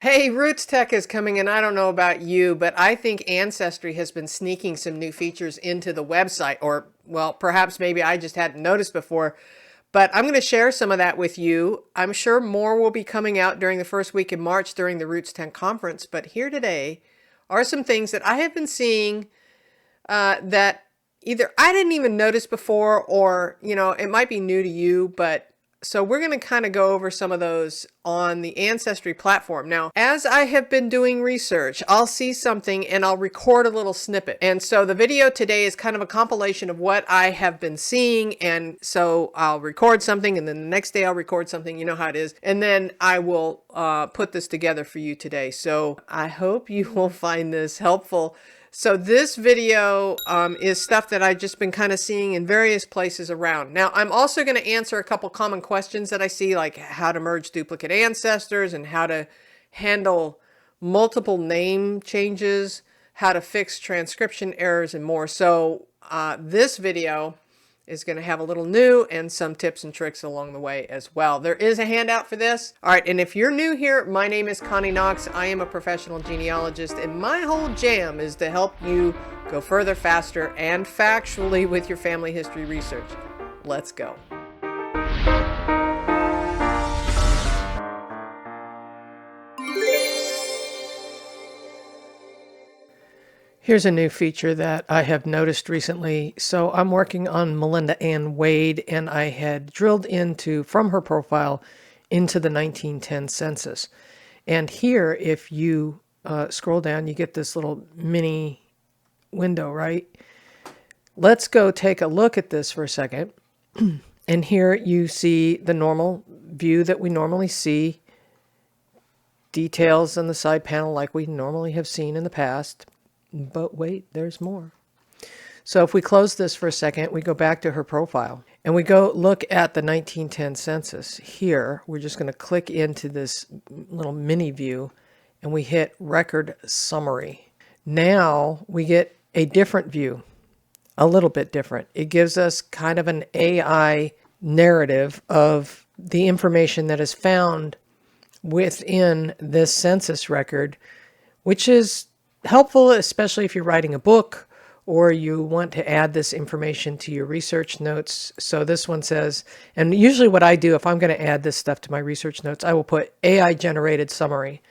Hey, RootsTech is coming, and I don't know about you, but I think Ancestry has been sneaking some new features into the website, or, well, perhaps maybe I just hadn't noticed before, but I'm going to share some of that with you. I'm sure more will be coming out during the first week in March during the RootsTech conference, but here today are some things that I have been seeing that either I didn't even notice before, or, it might be new to you, but so we're going to kind of go over some of those on the Ancestry platform. Now, as I have been doing research, I'll see something and I'll record a little snippet. And so the video today is kind of a compilation of what I have been seeing. And so I'll record something, and then the next day I'll record something. You know how it is. And then I will put this together for you today. So I hope you will find this helpful. So this video is stuff that I've just been kind of seeing in various places around. Now, I'm also going to answer a couple common questions that I see, like how to merge duplicate ancestors and how to handle multiple name changes, how to fix transcription errors, and more. So this video is going to have a little new and some tips and tricks along the way as well. There is a handout for this. All right, and if you're new here, my name is Connie Knox. I am a professional genealogist, and my whole jam is to help you go further, faster, and factually with your family history research. Let's go. Here's a new feature that I have noticed recently. So I'm working on Melinda Ann Wade, and I had drilled from her profile into the 1910 census. And here, if you scroll down, you get this little mini window, right? Let's go take a look at this for a second. And here you see the normal view that we normally see. Details on the side panel like we normally have seen in the past. But wait, there's more. So if we close this for a second, we go back to her profile and we go look at the 1910 census. Here, we're just going to click into this little mini view and we hit record summary. Now we get a different view, a little bit different. It gives us kind of an AI narrative of the information that is found within this census record, which is helpful, especially if you're writing a book or you want to add this information to your research notes. So this one says, and usually what I do if I'm going to add this stuff to my research notes, I will put AI generated summary,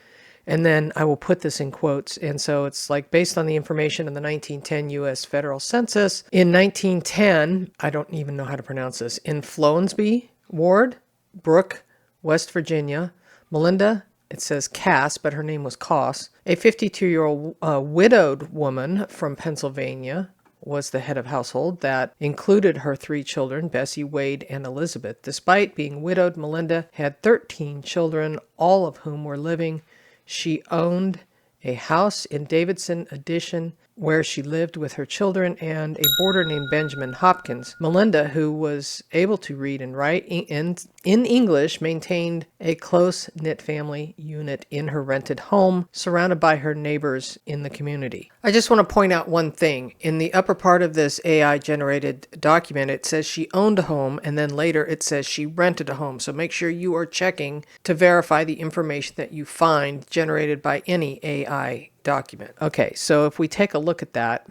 and then I will put this in quotes. And so it's like based on the information in the 1910 U.S. Federal Census. In 1910, I don't even know how to pronounce this, in Flownsby Ward, Brook, West Virginia, Melinda, it says Cass, but her name was Coss, a 52-year-old widowed woman from Pennsylvania, was the head of household. That included her 3 children, Bessie, Wade, and Elizabeth. Despite being widowed, Melinda had 13 children, all of whom were living. She owned a house in Davidson Addition where she lived with her children and a boarder named Benjamin Hopkins. Melinda, who was able to read and write in English, maintained a close-knit family unit in her rented home, surrounded by her neighbors in the community. I just want to point out one thing. In the upper part of this AI-generated document, it says she owned a home, and then later it says she rented a home. So make sure you are checking to verify the information that you find generated by any AI document. Okay, so if we take a look at that,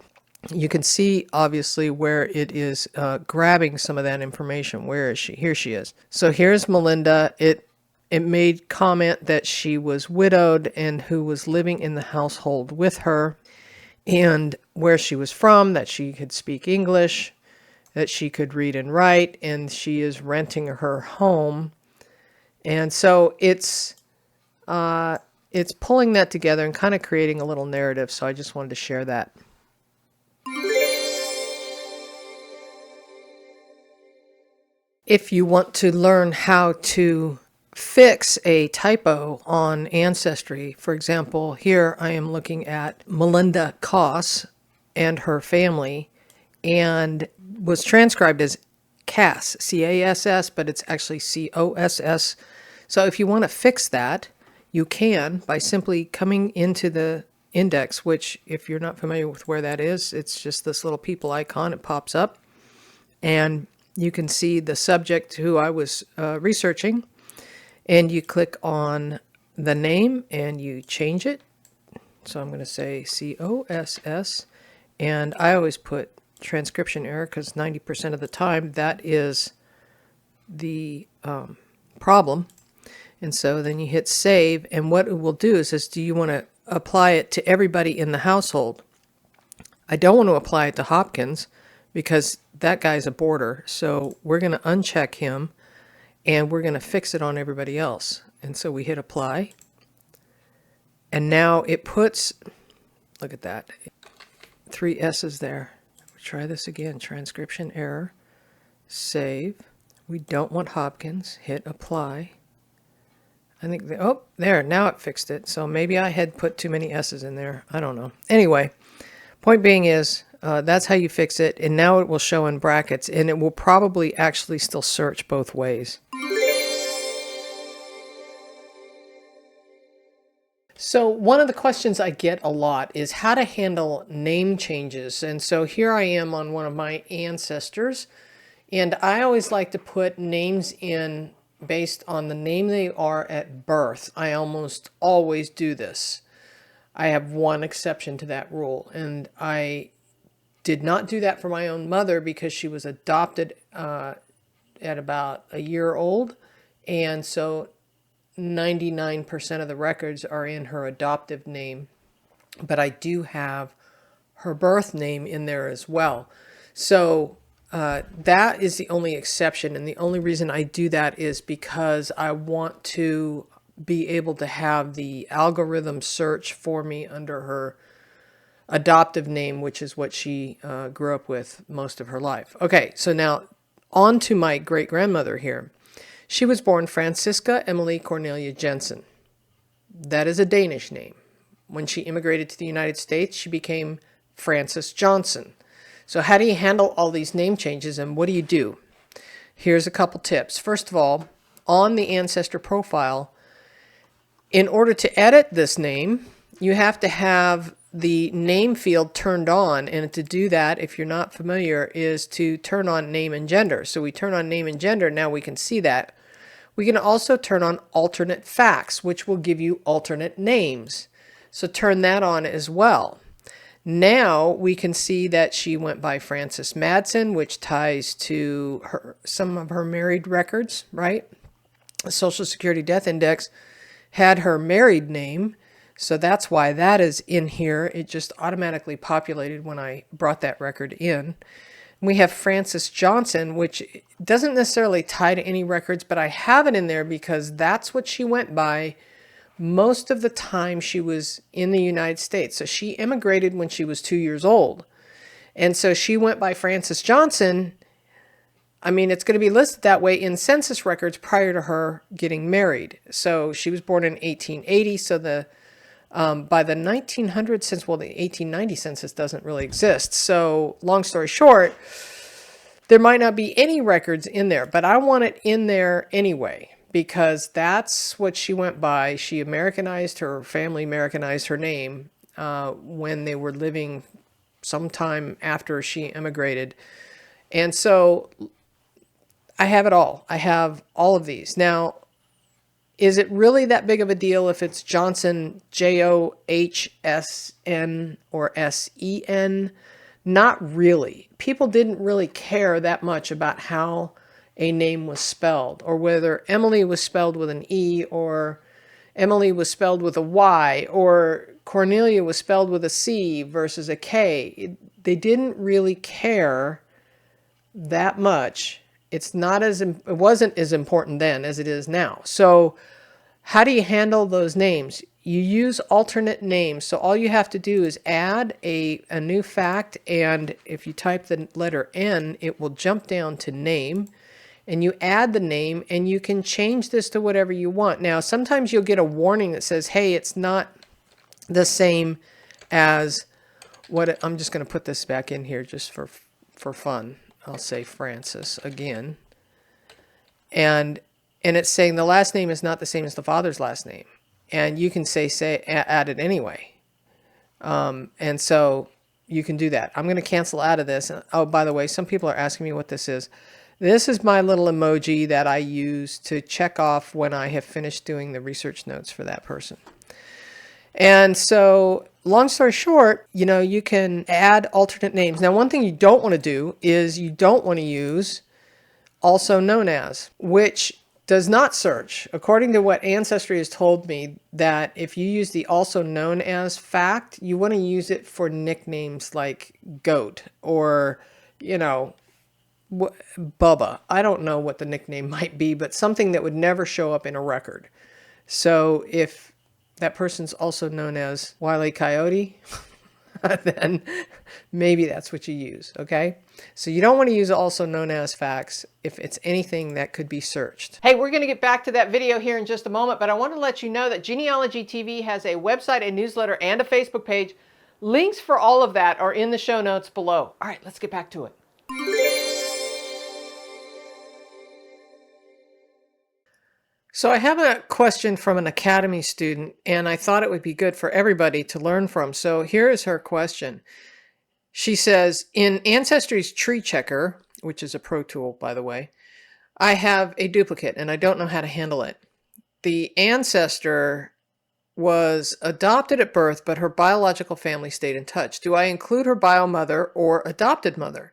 you can see obviously where it is grabbing some of that information. Where is she? Here she is. So here's Melinda. It made comment that she was widowed and who was living in the household with her, and where she was from, that she could speak English, that she could read and write, and she is renting her home. And so it's pulling that together and kind of creating a little narrative, so I just wanted to share that. If you want to learn how to fix a typo on Ancestry, for example, here I am looking at Melinda Coss and her family, and was transcribed as Cass, C-A-S-S, but it's actually C-O-S-S. So if you want to fix that, you can by simply coming into the index, which if you're not familiar with where that is, it's just this little people icon. It pops up and you can see the subject who I was researching, and you click on the name and you change it. So I'm going to say COSS, and I always put transcription error because 90% of the time that is the problem. And so then you hit save, and what it will do is do you want to apply it to everybody in the household? I don't want to apply it to Hopkins because that guy's a boarder. So we're going to uncheck him and we're going to fix it on everybody else. And so we hit apply. And now it puts, look at that, 3 S's there. Try this again, transcription error, save. We don't want Hopkins, hit apply. I think, oh, there, now it fixed it. So maybe I had put too many S's in there. I don't know. Anyway, point being is, that's how you fix it. And now it will show in brackets, and it will probably actually still search both ways. So one of the questions I get a lot is how to handle name changes. And so here I am on one of my ancestors, and I always like to put names in based on the name they are at birth. I almost always do this. I have one exception to that rule, and I did not do that for my own mother because she was adopted at about a year old, and so 99% of the records are in her adoptive name, but I do have her birth name in there as well. So that is the only exception, and the only reason I do that is because I want to be able to have the algorithm search for me under her adoptive name, which is what she grew up with most of her life. Okay, so now on to my great-grandmother here. She was born Francisca Emily Cornelia Jensen. That is a Danish name. When she immigrated to the United States, she became Frances Johnson. So how do you handle all these name changes, and what do you do? Here's a couple tips. First of all, on the ancestor profile, in order to edit this name, you have to have the name field turned on, and to do that, if you're not familiar, is to turn on name and gender. So we turn on name and gender, now we can see that. We can also turn on alternate facts, which will give you alternate names. So turn that on as well. Now we can see that she went by Frances Madsen, which ties to some of her married records, right? The Social Security Death Index had her married name, so that's why that is in here. It just automatically populated when I brought that record in. We have Frances Johnson, which doesn't necessarily tie to any records, but I have it in there because that's what she went by most of the time she was in the United States. So she immigrated when she was 2 years old. And so she went by Frances Johnson. I mean, it's going to be listed that way in census records prior to her getting married. So she was born in 1880. So by the 1900s, since, well, the 1890 census doesn't really exist. So long story short, there might not be any records in there, but I want it in there anyway, because that's what she went by. She Americanized, her family Americanized her name when they were living sometime after she immigrated. And so I have it all. I have all of these. Now, is it really that big of a deal if it's Johnson, Johsn or Sen? Not really. People didn't really care that much about how a name was spelled, or whether Emily was spelled with an E, or Emily was spelled with a Y, or Cornelia was spelled with a C versus a K. They didn't really care that much. It wasn't as important then as it is now. So how do you handle those names? You use alternate names. So all you have to do is add a new fact, and if you type the letter N, it will jump down to name, and you add the name, and you can change this to whatever you want. Now, sometimes you'll get a warning that says, hey, it's not the same as what I'm just going to put this back in here just for fun. I'll say Francis again. And it's saying the last name is not the same as the father's last name. And you can add it anyway. And so you can do that. I'm going to cancel out of this. Oh, by the way, some people are asking me what this is. This is my little emoji that I use to check off when I have finished doing the research notes for that person. And so, long story short, you can add alternate names. Now, one thing you don't want to do is you don't want to use also known as, which does not search. According to what Ancestry has told me, that if you use the also known as fact, you want to use it for nicknames like goat or, Bubba. I don't know what the nickname might be, but something that would never show up in a record. So if that person's also known as Wile E. Coyote, then maybe that's what you use, okay? So you don't want to use also known as facts if it's anything that could be searched. Hey, we're going to get back to that video here in just a moment, but I want to let you know that Genealogy TV has a website, a newsletter, and a Facebook page. Links for all of that are in the show notes below. All right, let's get back to it. So I have a question from an Academy student, and I thought it would be good for everybody to learn from. So here is her question. She says, in Ancestry's tree checker, which is a pro tool, by the way, I have a duplicate and I don't know how to handle it. The ancestor was adopted at birth, but her biological family stayed in touch. Do I include her bio mother or adopted mother?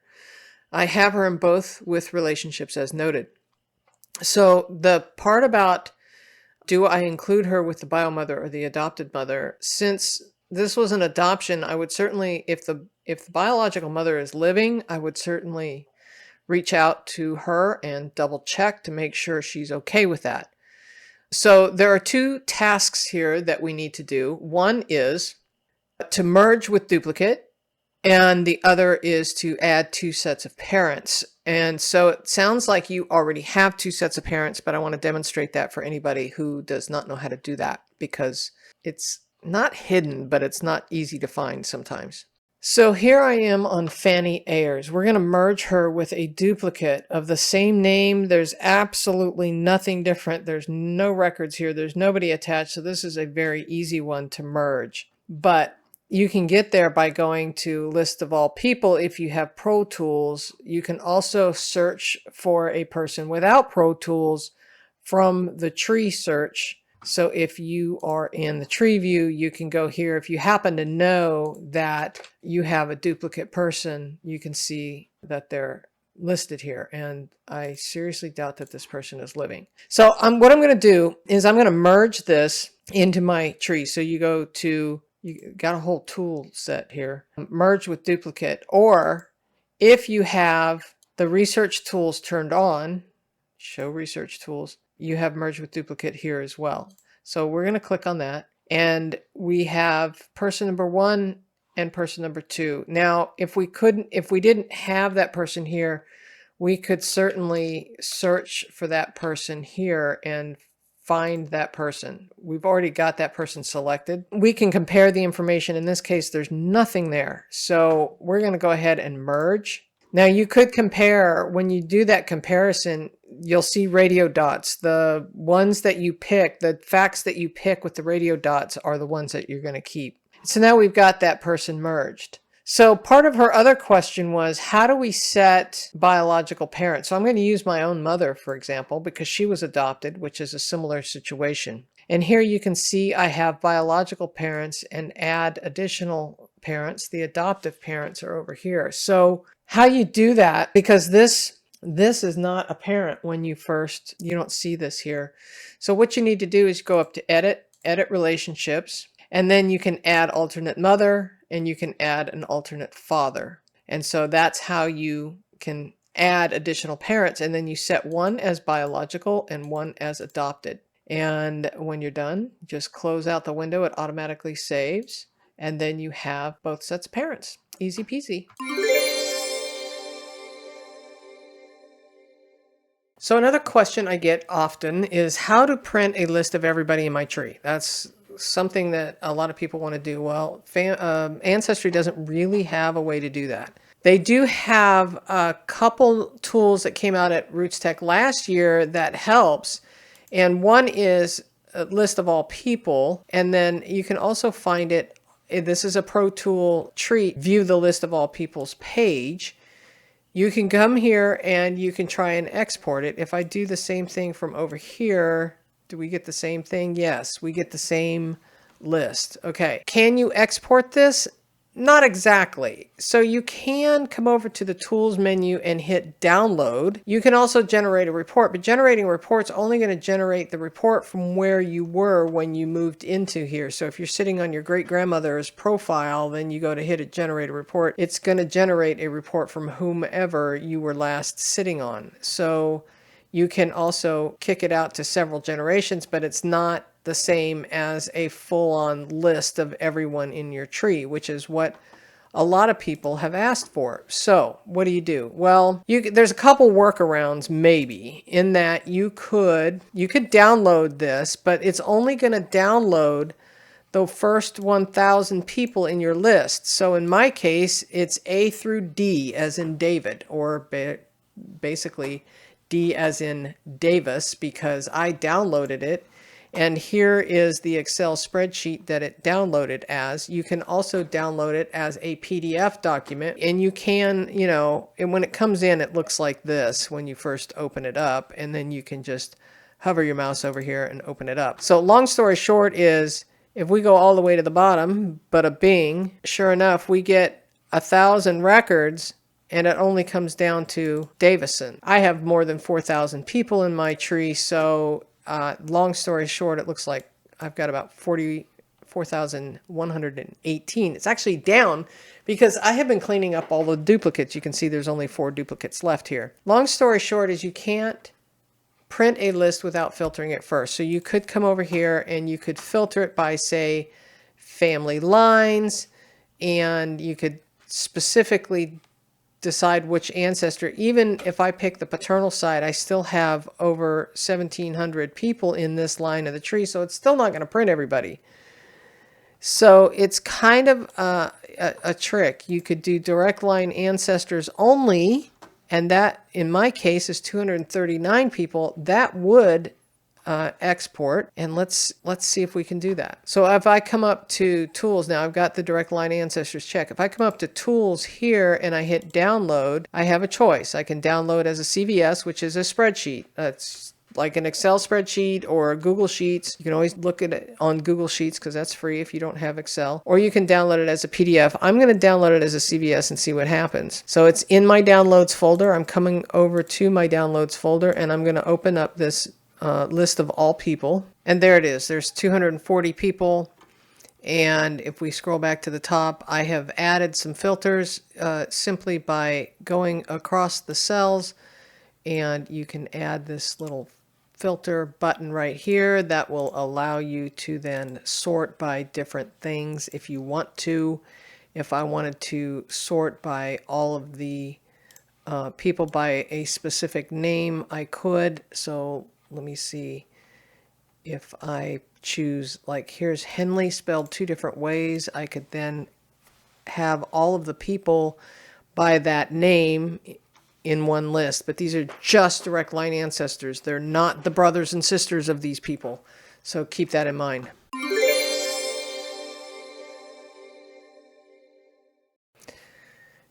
I have her in both with relationships as noted. So the part about do I include her with the bio mother or the adopted mother, since this was an adoption, I would certainly, if the biological mother is living, I would certainly reach out to her and double check to make sure she's okay with that. So there are two tasks here that we need to do. One is to merge with duplicate, and the other is to add two sets of parents. And so it sounds like you already have two sets of parents, but I want to demonstrate that for anybody who does not know how to do that, because it's not hidden, but it's not easy to find sometimes. So here I am on Fanny Ayers. We're going to merge her with a duplicate of the same name. There's absolutely nothing different. There's no records here. There's nobody attached. So this is a very easy one to merge. But you can get there by going to list of all people. If you have ProTools, you can also search for a person without ProTools from the tree search. So if you are in the tree view, you can go here. If you happen to know that you have a duplicate person, you can see that they're listed here. And I seriously doubt that this person is living. So what I'm going to do is I'm going to merge this into my tree. So you go to, you got a whole tool set here, merge with duplicate, or if you have the research tools turned on, show research tools, you have merge with duplicate here as well. So we're going to click on that, and we have person number 1 and person number 2. Now, if we didn't have that person here, we could certainly search for that person here and find that person. We've already got that person selected. We can compare the information. In this case, there's nothing there. So we're going to go ahead and merge. Now you could compare, when you do that comparison, you'll see radio dots. The ones that you pick, the facts that you pick with the radio dots are the ones that you're going to keep. So now we've got that person merged. So part of her other question was, how do we set biological parents? So I'm going to use my own mother, for example, because she was adopted, which is a similar situation. And here you can see I have biological parents and add additional parents. The adoptive parents are over here. So how you do that, because this is not apparent when you don't see this here. So what you need to do is go up to edit relationships, and then you can add alternate mother, and you can add an alternate father. And so that's how you can add additional parents. And then you set one as biological and one as adopted. And when you're done, just close out the window. It automatically saves. And then you have both sets of parents. Easy peasy. So another question I get often is how to print a list of everybody in my tree. That's something that a lot of people want to do. Well, Ancestry doesn't really have a way to do that. They do have a couple tools that came out at RootsTech last year that helps. And one is a list of all people. And then you can also find it. This is a Pro Tool tree, view the list of all people's page. You can come here and you can try and export it. If I do the same thing from over here, do we get the same thing? Yes, we get the same list. Okay, can you export this? Not exactly. So you can come over to the tools menu and hit download. You can also generate a report, but generating a report's only going to generate the report from where you were when you moved into here. So if you're sitting on your great grandmother's profile, then you go to hit it, generate a report. It's going to generate a report from whomever you were last sitting on. So you can also kick it out to several generations, but it's not the same as a full-on list of everyone in your tree, which is what a lot of people have asked for. So what do? Well, there's a couple workarounds maybe, in that you could download this, but it's only going to download the first 1,000 people in your list. So in my case, it's A through D as in David, or basically D as in Davis, because I downloaded it. And here is the Excel spreadsheet that it downloaded as. You can also download it as a PDF document. And you can, and when it comes in, it looks like this when you first open it up. And then you can just hover your mouse over here and open it up. So long story short is, if we go all the way to the bottom, bada bing, sure enough, we get 1,000 records. And it only comes down to Davison. I have more than 4,000 people in my tree, so long story short, it looks like I've got about 44,118. It's actually down because I have been cleaning up all the duplicates. You can see there's only 4 duplicates left here. Long story short is you can't print a list without filtering it first. So you could come over here and you could filter it by, say, family lines, and you could specifically decide which ancestor. Even if I pick the paternal side, I still have over 1,700 people in this line of the tree, so it's still not going to print everybody. So it's kind of a trick. You could do direct line ancestors only, and that in my case is 239 people. That would export, and let's see if we can do that. So if I come up to tools, now I've got the direct line ancestors check. If I come up to tools here and I hit download, I have a choice. I can download as a CVS, which is a spreadsheet. It's like an Excel spreadsheet or Google Sheets. You can always look at it on Google Sheets because that's free if you don't have Excel. Or you can download it as a PDF. I'm going to download it as a CVS and see what happens. So it's in my downloads folder. I'm coming over to my downloads folder and I'm going to open up this list of all people, and there it is. There's 240 people, and if we scroll back to the top, I have added some filters simply by going across the cells, and you can add this little filter button right here that will allow you to then sort by different things if you want to. If I wanted to sort by all of the people by a specific name, I could. So let me see if I choose, like here's Henley spelled 2 different ways. I could then have all of the people by that name in one list, but these are just direct line ancestors. They're not the brothers and sisters of these people. So keep that in mind.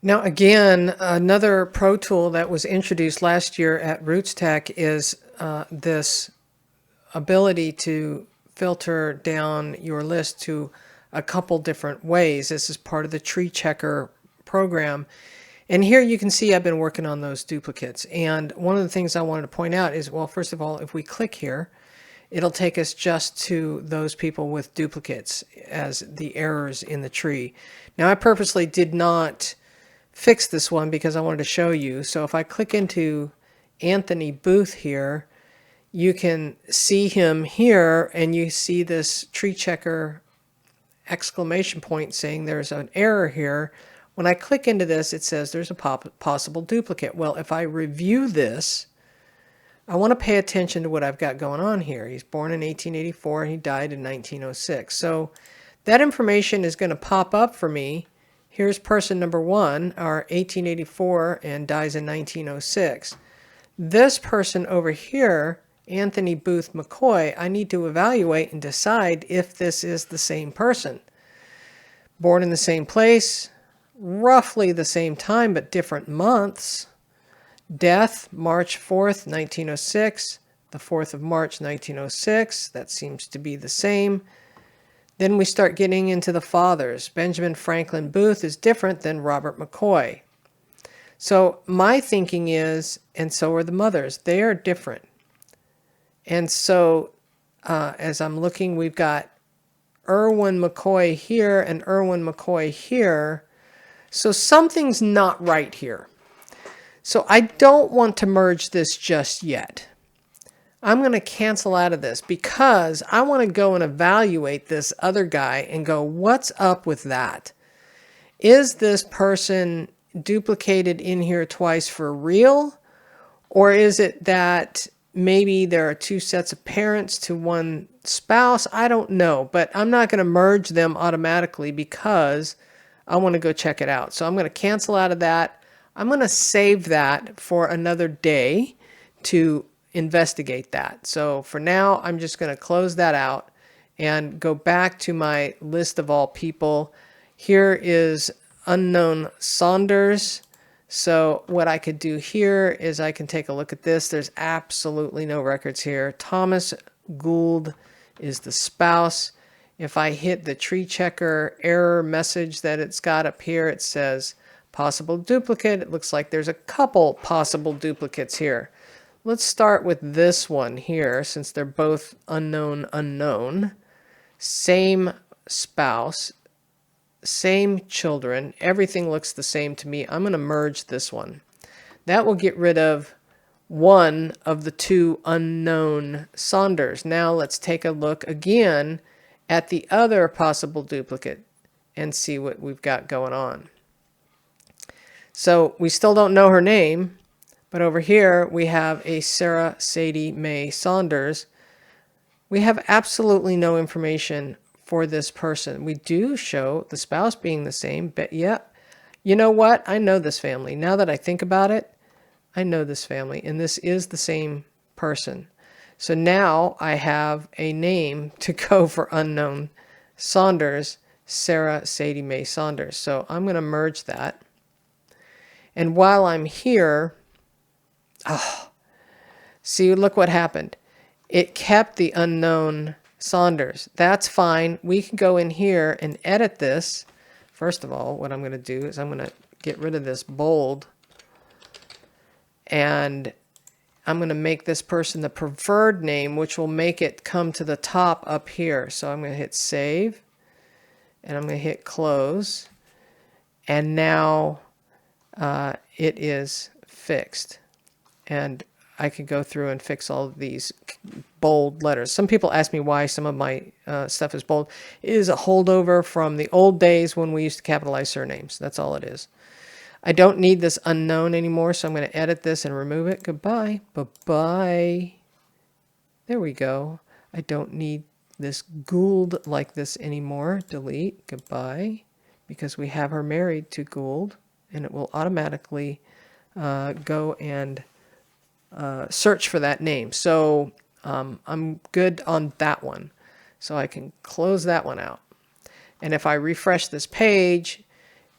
Now again, another pro tool that was introduced last year at RootsTech is this ability to filter down your list to a couple different ways. This is part of the tree checker program. And here you can see I've been working on those duplicates. And one of the things I wanted to point out is, well, first of all, if we click here, it'll take us just to those people with duplicates as the errors in the tree. Now I purposely did not fix this one because I wanted to show you. So if I click into Anthony Booth here, you can see him here, and you see this tree checker exclamation point saying there's an error here. When I click into this, it says there's a possible duplicate. Well, if I review this, I want to pay attention to what I've got going on here. He's born in 1884 and he died in 1906. So that information is going to pop up for me. Here's person number 1, our 1884, and dies in 1906. This person over here, Anthony Booth McCoy, I need to evaluate and decide if this is the same person. Born in the same place, roughly the same time, but different months. Death, March 4th, 1906. The 4th of March, 1906. That seems to be the same. Then we start getting into the fathers. Benjamin Franklin Booth is different than Robert McCoy. So my thinking is, and so are the mothers, they are different. And so as I'm looking, we've got Irwin McCoy here and Irwin McCoy here. So something's not right here. So I don't want to merge this just yet. I'm going to cancel out of this because I want to go and evaluate this other guy and go, what's up with that? Is this person duplicated in here twice for real? Or is it that maybe there are two sets of parents to one spouse? I don't know, but I'm not going to merge them automatically because I want to go check it out. So I'm going to cancel out of that. I'm going to save that for another day to investigate that. So for now, I'm just going to close that out and go back to my list of all people. Here is unknown Saunders. So what I could do here is I can take a look at this. There's absolutely no records here. Thomas Gould is the spouse. If I hit the tree checker error message that it's got up here, it says possible duplicate. It looks like there's a couple possible duplicates here. Let's start with this one here, since they're both unknown. Same spouse, same children. Everything looks the same to me. I'm going to merge this one. That will get rid of one of the two unknown Saunders. Now let's take a look again at the other possible duplicate and see what we've got going on. So we still don't know her name. But over here, we have a Sarah Sadie Mae Saunders. We have absolutely no information for this person. We do show the spouse being the same, but yep. You know what? I know this family. Now that I think about it, I know this family, and this is the same person. So now I have a name to go for unknown Saunders, Sarah Sadie Mae Saunders. So I'm going to merge that. And while I'm here, see, look what happened. It kept the unknown Saunders. That's fine. We can go in here and edit this. First of all, what I'm going to do is I'm going to get rid of this bold. And I'm going to make this person the preferred name, which will make it come to the top up here. So I'm going to hit save. And I'm going to hit close. And now it is fixed. And I could go through and fix all of these bold letters. Some people ask me why some of my stuff is bold. It is a holdover from the old days when we used to capitalize surnames. That's all it is. I don't need this unknown anymore, so I'm going to edit this and remove it. Goodbye. Bye-bye. There we go. I don't need this Gould like this anymore. Delete. Goodbye. Because we have her married to Gould, and it will automatically go and search for that name. So I'm good on that one. So I can close that one out. And if I refresh this page,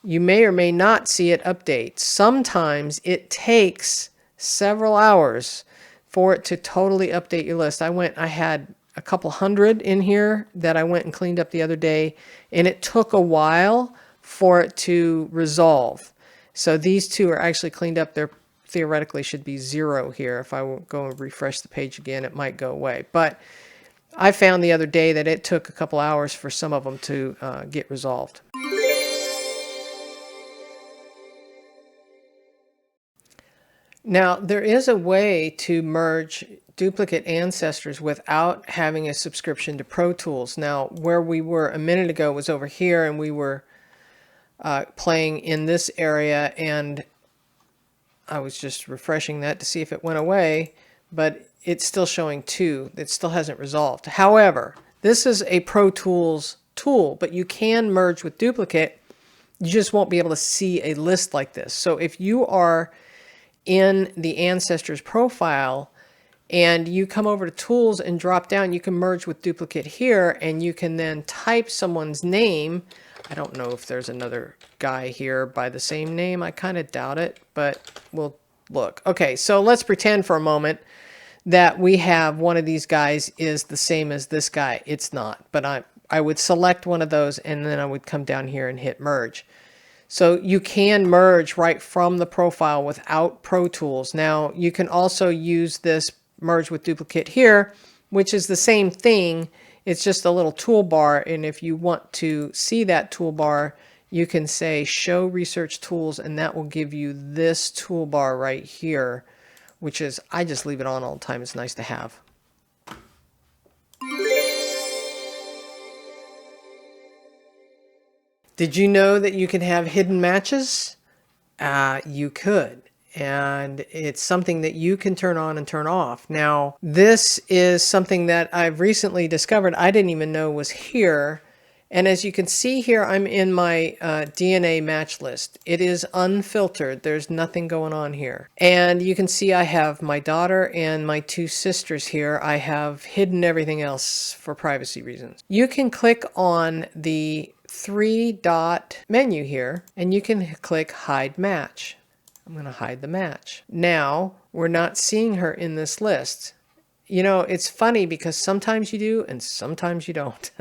you may or may not see it update. Sometimes it takes several hours for it to totally update your list. I had a couple hundred in here that I went and cleaned up the other day, and it took a while for it to resolve. So these two are actually cleaned up. They're theoretically should be 0 here. If I will go and refresh the page again, it might go away. But I found the other day that it took a couple hours for some of them to get resolved. Now, there is a way to merge duplicate ancestors without having a subscription to ProTools. Now, where we were a minute ago was over here, and we were playing in this area, and I was just refreshing that to see if it went away, but it's still showing 2. It still hasn't resolved. However, this is a ProTools tool, but you can merge with duplicate. You just won't be able to see a list like this. So if you are in the Ancestors profile and you come over to Tools and drop down, you can merge with duplicate here, and you can then type someone's name. I don't know if there's another guy here by the same name. I kind of doubt it, but we'll look. Okay, so let's pretend for a moment that we have one of these guys is the same as this guy. It's not, but I would select one of those and then I would come down here and hit merge. So you can merge right from the profile without ProTools. Now you can also use this merge with duplicate here, which is the same thing. It's just a little toolbar, and if you want to see that toolbar, you can say show research tools, and that will give you this toolbar right here, which is, I just leave it on all the time. It's nice to have. Did you know that you can have hidden matches? You could. And it's something that you can turn on and turn off. Now, this is something that I've recently discovered I didn't even know was here. And as you can see here, I'm in my DNA match list. It is unfiltered. There's nothing going on here. And you can see I have my daughter and my 2 sisters here. I have hidden everything else for privacy reasons. You can click on the 3-dot menu here, and you can click hide match. I'm going to hide the match. Now, we're not seeing her in this list. You know, it's funny because sometimes you do and sometimes you don't.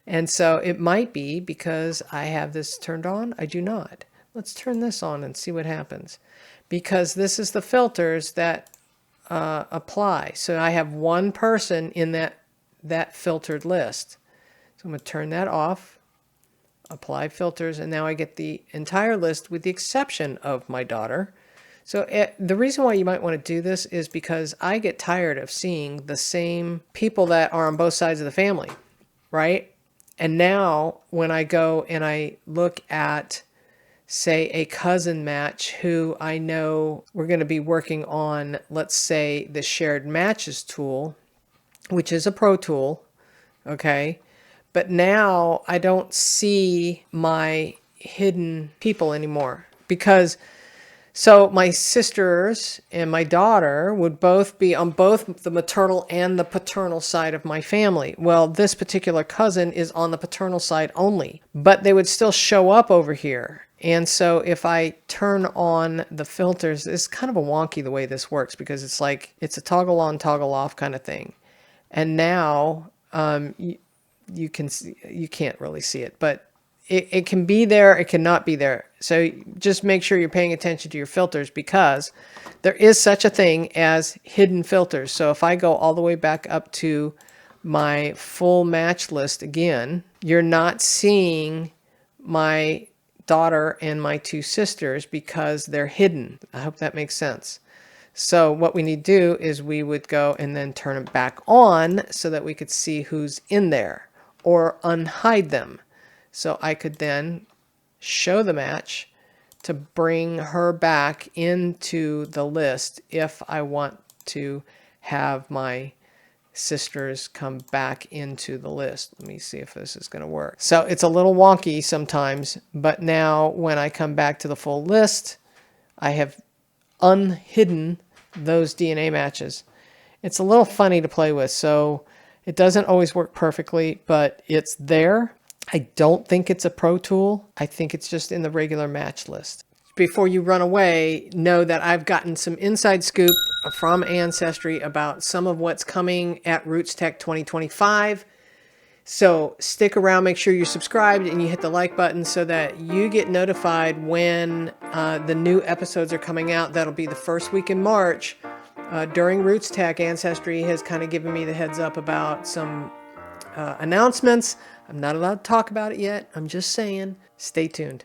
And so it might be because I have this turned on, I do not. Let's turn this on and see what happens. Because this is the filters that apply. So I have one person in that filtered list. So I'm going to turn that off. Apply filters, and now I get the entire list with the exception of my daughter. So the reason why you might want to do this is because I get tired of seeing the same people that are on both sides of the family, right? And now when I go and I look at, say, a cousin match who I know we're going to be working on, let's say, the shared matches tool, which is a pro tool, okay? But now I don't see my hidden people anymore because, so my sisters and my daughter would both be on both the maternal and the paternal side of my family. Well, this particular cousin is on the paternal side only, but they would still show up over here. And so if I turn on the filters, it's kind of a wonky the way this works because it's like, it's a toggle on, toggle off kind of thing. And now, you can't really see it, but it can be there, it cannot be there. So just make sure you're paying attention to your filters because there is such a thing as hidden filters. So if I go all the way back up to my full match list again, you're not seeing my daughter and my 2 sisters because they're hidden. I hope that makes sense. So what we need to do is we would go and then turn it back on so that we could see who's in there, or unhide them. So I could then show the match to bring her back into the list if I want to have my sisters come back into the list. Let me see if this is going to work. So it's a little wonky sometimes, but now when I come back to the full list, I have unhidden those DNA matches. It's a little funny to play with, so it doesn't always work perfectly, but it's there. I don't think it's a pro tool. I think it's just in the regular match list. Before you run away, know that I've gotten some inside scoop from Ancestry about some of what's coming at RootsTech 2025. So stick around, make sure you're subscribed and you hit the like button so that you get notified when the new episodes are coming out. That'll be the first week in March. During RootsTech, Ancestry has kind of given me the heads up about some announcements. I'm not allowed to talk about it yet. I'm just saying, stay tuned.